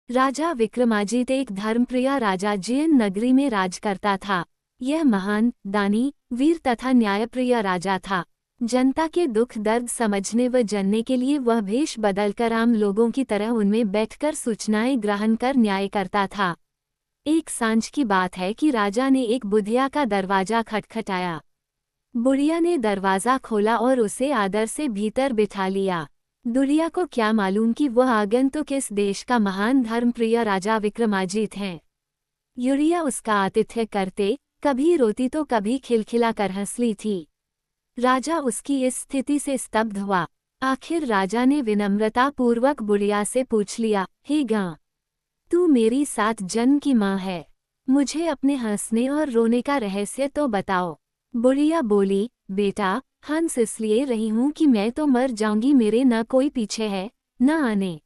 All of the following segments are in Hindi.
राजा विक्रमाजित एक धर्मप्रिय राजा जिन नगरी में राज करता था। यह महान, दानी, वीर तथा न्यायप्रिय राजा था। जनता के दुख दर्द समझने व जानने के लिए वह भेष बदलकर आम लोगों की तरह उनमें बैठकर सूचनाएं ग्रहण कर न्याय करता था। एक सांझ की बात है कि राजा ने एक बुढ़िया का दरवाजा खटखटाया। बुढ़िया ने दरवाज़ा खोला और उसे आदर से भीतर बिठा लिया। बुढ़िया को क्या मालूम कि वह आगंतुक किस देश का महान धर्मप्रिय राजा विक्रमाजित हैं। बुढ़िया उसका आतिथ्य करते, कभी रोती तो कभी खिलखिला कर हंसली थी। राजा उसकी इस स्थिति से स्तब्ध हुआ। आखिर राजा ने विनम्रता पूर्वक बुढ़िया से पूछ लिया, हे गां, तू मेरी 7 जन्म की माँ है, मुझे अपने हंसने और रोने का रहस्य तो बताओ। बुढ़िया बोली, बेटा, हंस इसलिए रही हूँ कि मैं तो मर जाऊंगी, मेरे न कोई पीछे है न आने,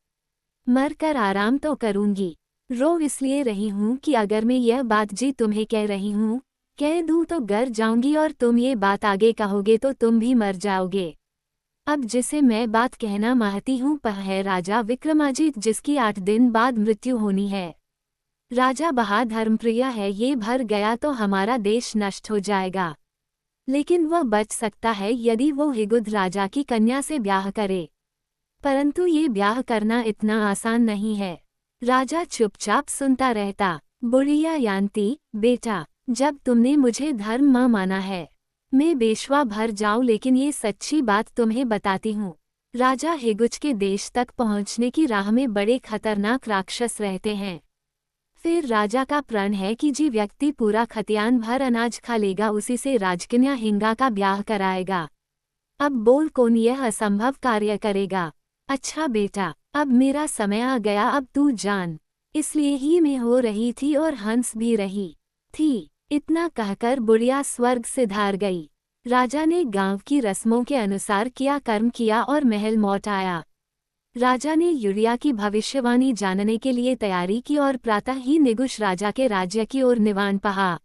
मर कर आराम तो करूंगी। रो इसलिए रही हूँ कि अगर मैं यह बात जी तुम्हें कह रही हूँ कह दूँ तो गर जाऊंगी और तुम ये बात आगे कहोगे तो तुम भी मर जाओगे। अब जिसे मैं बात कहना चाहती हूँ वह है राजा विक्रमाजित, जिसकी 8 दिन बाद मृत्यु होनी है। राजा धर्मप्रिय है, ये भर गया तो हमारा देश नष्ट हो जाएगा, लेकिन वह बच सकता है यदि वो हिगुद राजा की कन्या से ब्याह करे। परंतु ये ब्याह करना इतना आसान नहीं है। राजा चुपचाप सुनता रहता। बुढ़िया यान्ती, बेटा, जब तुमने मुझे धर्म माँ माना है, मैं बेश्वा भर जाऊं, लेकिन ये सच्ची बात तुम्हें बताती हूँ। राजा हिगुज के देश तक पहुँचने की राह में बड़े खतरनाक राक्षस रहते हैं। फिर राजा का प्रण है कि जी व्यक्ति पूरा खतियान भर अनाज खा लेगा उसी से राजकन्या हिंगा का ब्याह कराएगा। अब बोल कौन यह असंभव कार्य करेगा। अच्छा बेटा, अब मेरा समय आ गया, अब तू जान। इसलिए ही मैं हो रही थी और हंस भी रही थी। इतना कहकर बुढ़िया स्वर्ग से धार गई। राजा ने गांव की रस्मों के अनुसार कर्म किया और महल लौट आया। राजा ने बुढ़िया की भविष्यवाणी जानने के लिए तैयारी की और प्रातः ही निगुश राजा के राज्य की ओर निवान पहा।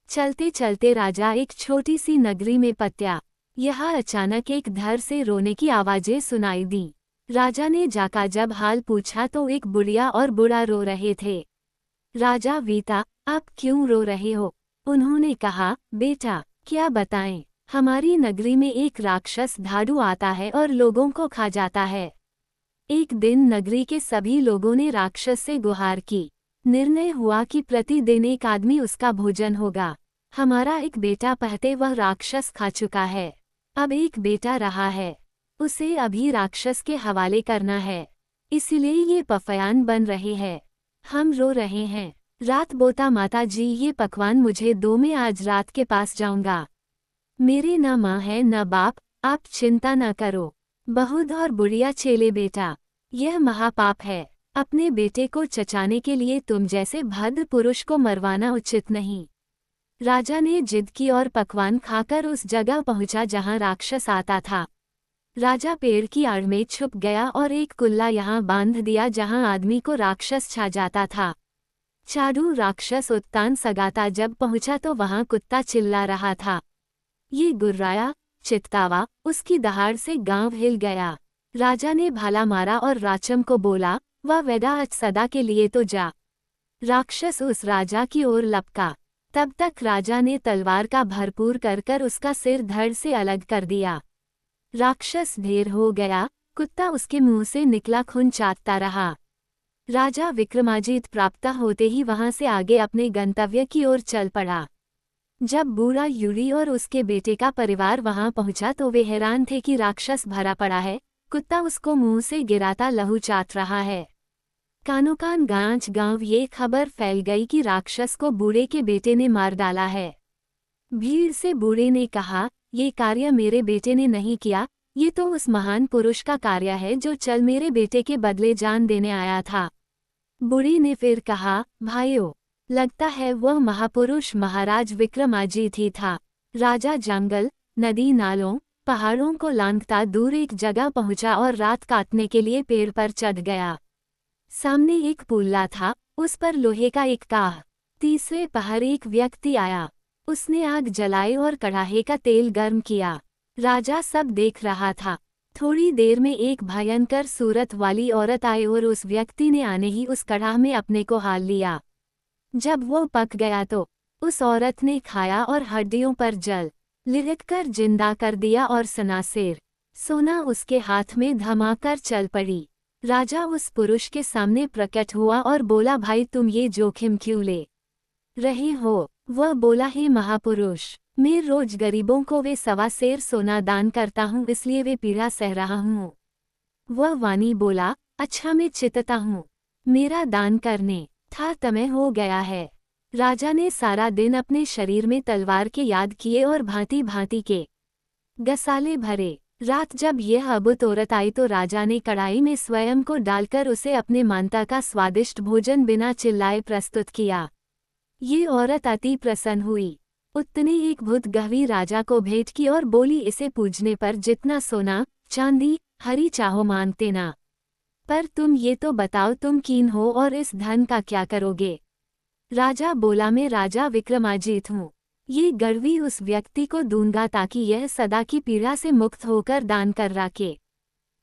चलते चलते राजा एक छोटी सी नगरी में पहुंचा। यहाँ अचानक एक घर से रोने की आवाजें सुनाई दी। राजा ने जाकर जब हाल पूछा तो एक बुढ़िया और बूढ़ा रो रहे थे। राजा वीता, आप क्यों रो रहे हो? उन्होंने कहा, बेटा, क्या बताएं, हमारी नगरी में एक राक्षस धाड़ू आता है और लोगों को खा जाता है। एक दिन नगरी के सभी लोगों ने राक्षस से गुहार की। निर्णय हुआ कि प्रतिदिन एक आदमी उसका भोजन होगा। हमारा एक बेटा पहले वह राक्षस खा चुका है, अब एक बेटा रहा है, उसे अभी राक्षस के हवाले करना है। इसलिए ये पकवान बन रहे हैं, हम रो रहे हैं। रात बोता, माता जी, ये पकवान मुझे दो, मैं आज रात के पास जाऊंगा। मेरे न माँ है न बाप, आप चिंता न करो। बहुत और बुढ़िया चेले, बेटा, यह महापाप है। अपने बेटे को चचाने के लिए तुम जैसे भद्र पुरुष को मरवाना उचित नहीं। राजा ने जिद की और पकवान खाकर उस जगह पहुंचा जहां राक्षस आता था। राजा पेड़ की आड़ में छुप गया और एक कुल्ला यहाँ बांध दिया जहां आदमी को राक्षस छा जाता था। चारू राक्षस उत्तान सगाता जब पहुंचा तो वहां कुत्ता चिल्ला रहा था। ये गुर्राया, चित्तावा, उसकी दहाड़ से गांव हिल गया। राजा ने भाला मारा और राचम को बोला, वह वेदा आज सदा के लिए तो जा। राक्षस उस राजा की ओर लपका। तब तक राजा ने तलवार का भरपूर कर उसका सिर धड़ से अलग कर दिया। राक्षस ढेर हो गया, कुत्ता उसके मुंह से निकला खून चाटता रहा। राजा विक्रमाजित प्राप्त होते ही वहां से आगे अपने गंतव्य की ओर चल पड़ा। जब बूढ़ा यूरी और उसके बेटे का परिवार वहां पहुंचा तो वे हैरान थे कि राक्षस भरा पड़ा है, कुत्ता उसको मुंह से गिराता लहू चाट रहा है। कानों कान गांच गांव ये खबर फैल गई कि राक्षस को बूढ़े के बेटे ने मार डाला है। भीड़ से बूढ़े ने कहा, ये कार्य मेरे बेटे ने नहीं किया, ये तो उस महान पुरुष का कार्य है जो चल मेरे बेटे के बदले जान देने आया था। बूढ़ी ने फिर कहा, भाइयों, लगता है वह महापुरुष महाराज विक्रमाजित ही था। राजा जंगल, नदी नालों, पहाड़ों को लांघता दूर एक जगह पहुंचा और रात काटने के लिए पेड़ पर चढ़ गया। सामने एक पुल्ला था, उस पर लोहे का एक काह। तीसरे पहर एक व्यक्ति आया, उसने आग जलाई और कढ़ाई का तेल गर्म किया। राजा सब देख रहा था। थोड़ी देर में एक भयंकर सूरत वाली औरत आई और उस व्यक्ति ने आने ही उस कड़ाह में अपने को हाल लिया। जब वो पक गया तो उस औरत ने खाया और हड्डियों पर जल लिरककर जिंदा कर दिया और सनासेर सोना उसके हाथ में धमाकर चल पड़ी। राजा उस पुरुष के सामने प्रकट हुआ और बोला, भाई तुम ये जोखिम क्यों ले रहे हो? वह बोला, हे महापुरुष, मैं रोज गरीबों को वे 1.25 सेर सोना दान करता हूँ, इसलिए वे पीड़ा सह रहा हूँ। वह वाणी बोला, अच्छा मैं चितता हूँ, मेरा दान करने था समय हो गया है। राजा ने सारा दिन अपने शरीर में तलवार के याद किए और भांति भांति के गसाले भरे। रात जब यह अबुत औरत आई तो राजा ने कढ़ाई में स्वयं को डालकर उसे अपने मानता का स्वादिष्ट भोजन बिना चिल्लाए प्रस्तुत किया। ये औरत अति प्रसन्न हुई। उतने एक भूत गहवी राजा को भेंट की और बोली, इसे पूजने पर जितना सोना चांदी हरी चाहो मांगते ना, पर तुम ये तो बताओ तुम कीन हो और इस धन का क्या करोगे? राजा बोला, मैं राजा विक्रमाजीत हूँ, ये गड़वी उस व्यक्ति को दूंगा ताकि यह सदा की पीड़ा से मुक्त होकर दान कर रखे।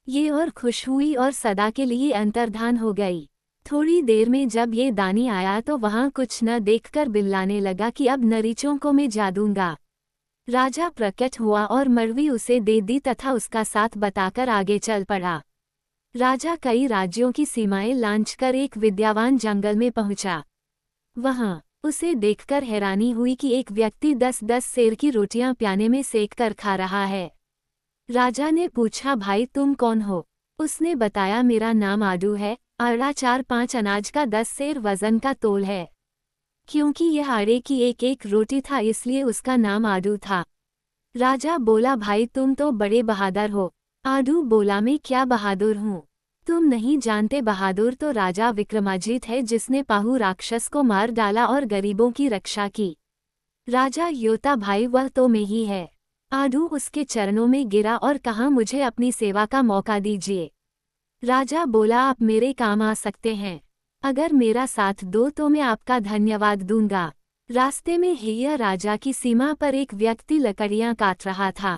ये और खुश हुई और सदा के लिए अंतर्धान हो गई। थोड़ी देर में जब ये दानी आया तो वहां कुछ न देखकर बिल्लाने लगा कि अब नरीचों को मैं जा दूंगा। राजा प्रकट हुआ और मड़वी उसे दे दी तथा उसका साथ बताकर आगे चल पड़ा। राजा कई राज्यों की सीमाएं लांघकर एक विद्यावान जंगल में पहुंचा। वहां उसे देखकर हैरानी हुई कि एक व्यक्ति 10-10 सेर की रोटियां प्याने में सेक कर खा रहा है। राजा ने पूछा, भाई तुम कौन हो? उसने बताया, मेरा नाम आडू है, आड़ा 4-5 अनाज का 10 सेर वजन का तोल है। क्योंकि यह आड़े की एक एक रोटी था इसलिए उसका नाम आडू था। राजा बोला, भाई तुम तो बड़े बहादुर हो। आडू बोला, मैं क्या बहादुर हूँ, तुम नहीं जानते, बहादुर तो राजा विक्रमाजीत है जिसने पाहु राक्षस को मार डाला और गरीबों की रक्षा की। राजा योता, भाई वह तो मैं ही है। आडू उसके चरणों में गिरा और कहा, मुझे अपनी सेवा का मौका दीजिए। राजा बोला, आप मेरे काम आ सकते हैं, अगर मेरा साथ दो तो मैं आपका धन्यवाद दूंगा। रास्ते में हिया राजा की सीमा पर एक व्यक्ति लकड़ियां काट रहा था।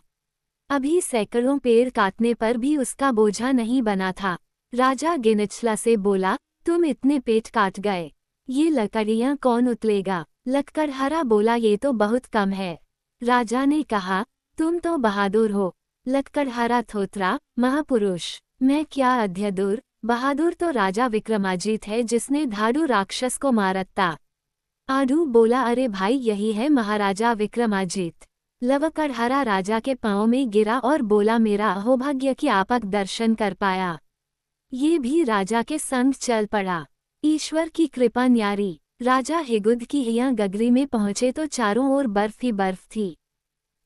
अभी सैकड़ों पेड़ काटने पर भी उसका बोझा नहीं बना था। राजा गिनचला से बोला, तुम इतने पेड़ काट गए, ये लकड़ियां कौन उतलेगा? लकड़हारा बोला, ये तो बहुत कम है। राजा ने कहा, तुम तो बहादुर हो। लकड़हारा थोतरा, महापुरुष, मैं क्या अध्यदुर? बहादुर तो राजा विक्रमाजीत है जिसने धाड़ू राक्षस को मारता। आडू बोला, अरे भाई यही है महाराजा विक्रमाजीत। लकड़हारा राजा के पांव में गिरा और बोला, मेरा अहोभाग्य कि आपक दर्शन कर पाया। ये भी राजा के संग चल पड़ा। ईश्वर की कृपा न्यारी। राजा हिगुद की हिया गगरी में पहुंचे तो चारों ओर बर्फ ही बर्फ थी।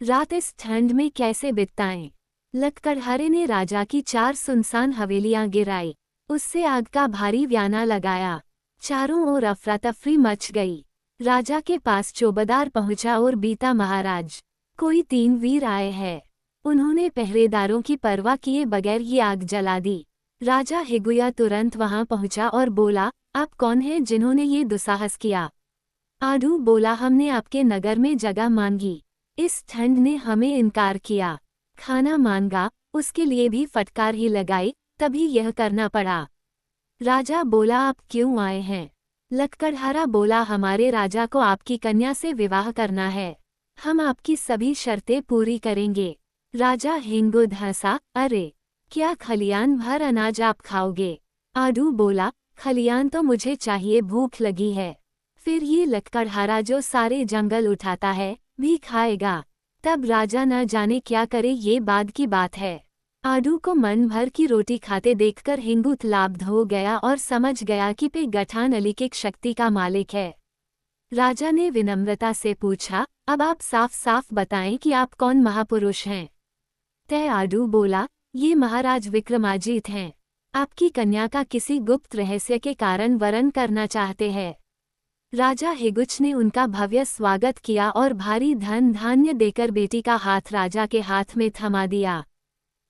रात इस ठंड में कैसे बिताएं? लकड़हारे ने राजा की 4 सुनसान हवेलियां गिराई, उससे आग का भारी व्याना लगाया। चारों ओर अफरा-तफरी मच गई। राजा के पास चौबेदार पहुंचा और बीता, महाराज कोई 3 वीर आए हैं। उन्होंने पहरेदारों की परवाह किए बगैर ये आग जला दी। राजा हिगुया तुरंत वहां पहुंचा और बोला, आप कौन हैं जिन्होंने ये दुस्साहस किया? आडू बोला, हमने आपके नगर में जगह मांगी, इस ठंड ने हमें इनकार किया। खाना मांगा, उसके लिए भी फटकार ही लगाई, तभी यह करना पड़ा। राजा बोला, आप क्यों आए हैं? लकड़हारा बोला, हमारे राजा को आपकी कन्या से विवाह करना है, हम आपकी सभी शर्तें पूरी करेंगे। राजा हिंगुद हंसा, अरे क्या खलियान भर अनाज आप खाओगे? आडू बोला, खलियान तो मुझे चाहिए, भूख लगी है। फिर ये लकड़हारा जो सारे जंगल उठाता है भी खाएगा। तब राजा न जाने क्या करे, ये बाद की बात है। आडू को मन भर की रोटी खाते देखकर हिंगुत लाब्ध हो गया और समझ गया कि पे गठान अलीकिक शक्ति का मालिक है। राजा ने विनम्रता से पूछा, अब आप साफ साफ बताएं कि आप कौन महापुरुष हैं? तय आडू बोला, ये महाराज विक्रमाजीत हैं, आपकी कन्या का किसी गुप्त रहस्य के कारण वरण करना चाहते हैं। राजा हिगुच ने उनका भव्य स्वागत किया और भारी धन धान्य देकर बेटी का हाथ राजा के हाथ में थमा दिया।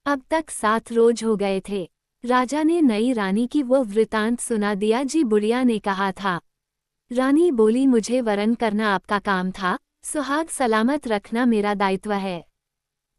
अब तक 7 रोज हो गए थे। राजा ने नई रानी की वो वृतांत सुना दिया जी बुढ़िया ने कहा था। रानी बोली, मुझे वरण करना आपका काम था, सुहाग सलामत रखना मेरा दायित्व है।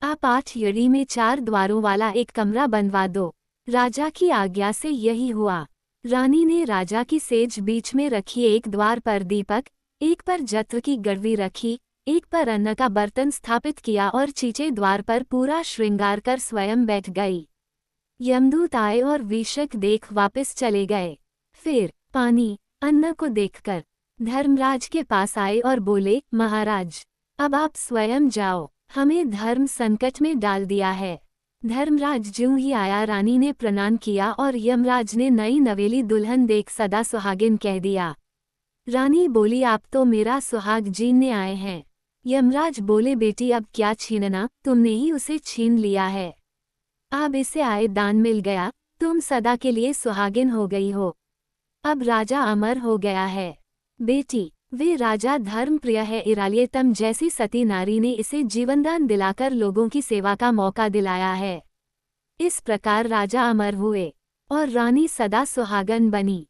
आप 8 यड़ी में 4 द्वारों वाला एक कमरा बनवा दो। राजा की आज्ञा से यही हुआ। रानी ने राजा की सेज बीच में रखी, एक द्वार पर दीपक, एक पर जत्र की गड़वी रखी, एक पर अन्न का बर्तन स्थापित किया और चीचे द्वार पर पूरा श्रृंगार कर स्वयं बैठ गई। यमदूत आए और विषक देख वापस चले गए। फिर पानी अन्न को देखकर धर्मराज के पास आए और बोले, महाराज, अब आप स्वयं जाओ, हमें धर्म संकट में डाल दिया है। धर्मराज ज्यों ही आया, रानी ने प्रणाम किया और यमराज ने नई नवेली दुल्हन देख सदा सुहागिन कह दिया। रानी बोली, आप तो मेरा सुहाग जीनने आए हैं। यमराज बोले, बेटी अब क्या छीनना, तुमने ही उसे छीन लिया है। अब इसे आए दान मिल गया, तुम सदा के लिए सुहागिन हो गई हो। अब राजा अमर हो गया है। बेटी, वे राजा धर्मप्रिय है। इरालियतम जैसी सती नारी ने इसे जीवनदान दिलाकर लोगों की सेवा का मौका दिलाया है। इस प्रकार राजा अमर हुए और रानी सदा सुहागन बनी।